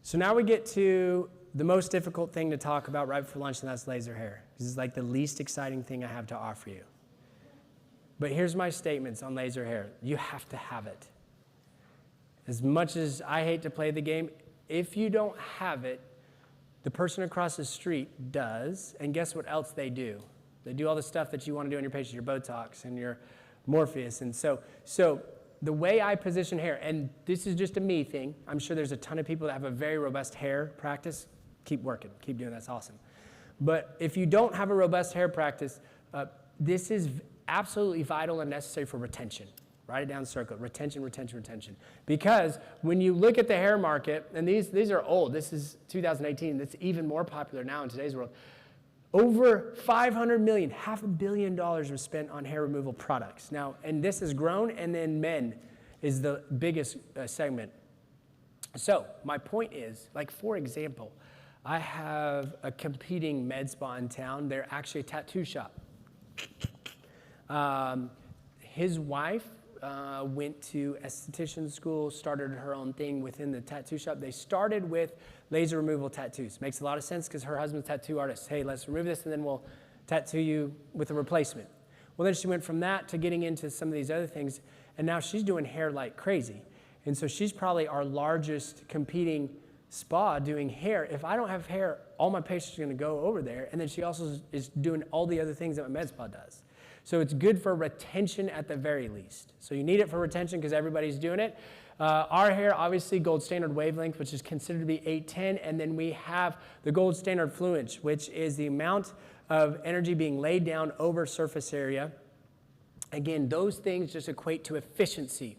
So now we get to the most difficult thing to talk about right before lunch, and that's laser hair. This is like the least exciting thing I have to offer you. But here's my statements on laser hair. You have to have it. As much as I hate to play the game, if you don't have it, the person across the street does, and guess what else they do? They do all the stuff that you want to do on your patients, your Botox and your Morpheus. And so the way I position hair, and this is just a me thing, I'm sure there's a ton of people that have a very robust hair practice. Keep working, keep doing that, that's awesome. But if you don't have a robust hair practice, this is absolutely vital and necessary for retention. Write it down, circle it, retention, retention, retention. Because when you look at the hair market, and these are old, this is 2018, it's even more popular now in today's world. Over 500 million, $500 million was spent on hair removal products. Now, and this has grown, and then men is the biggest segment. So my point is, like for example, I have a competing med spa in town. They're actually a tattoo shop. His wife went to esthetician school, started her own thing within the tattoo shop. They started with laser removal tattoos. Makes a lot of sense because her husband's a tattoo artist. Hey, let's remove this and then we'll tattoo you with a replacement. Well, then she went from that to getting into some of these other things, and now she's doing hair like crazy. And so she's probably our largest competing spa doing hair. If I don't have hair, all my patients are gonna go over there, and then she also is doing all the other things that my med spa does. So it's good for retention at the very least. So you need it for retention because everybody's doing it. Our hair, obviously, gold standard wavelength, which is considered to be 810, and then we have the gold standard fluence, which is the amount of energy being laid down over surface area. Again, those things just equate to efficiency.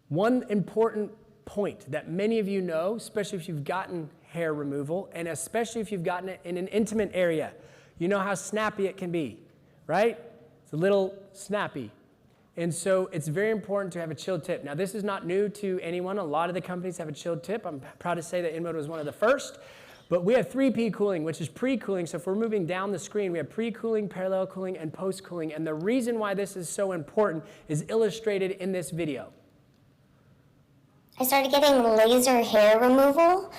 One important point that many of you know, especially if you've gotten hair removal, and especially if you've gotten it in an intimate area, you know how snappy it can be, right? It's a little snappy. And so it's very important to have a chilled tip. Now, this is not new to anyone. A lot of the companies have a chilled tip. I'm proud to say that InMode was one of the first. But we have 3P cooling, which is pre-cooling. So if we're moving down the screen, we have pre-cooling, parallel cooling, and post-cooling. And the reason why this is so important is illustrated in this video. I started getting laser hair removal,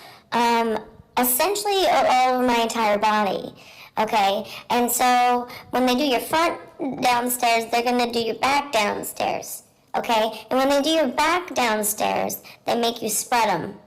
essentially all over my entire body. Okay, and so when they do your front downstairs, they're gonna do your back downstairs. Okay, and when they do your back downstairs, they make you spread them.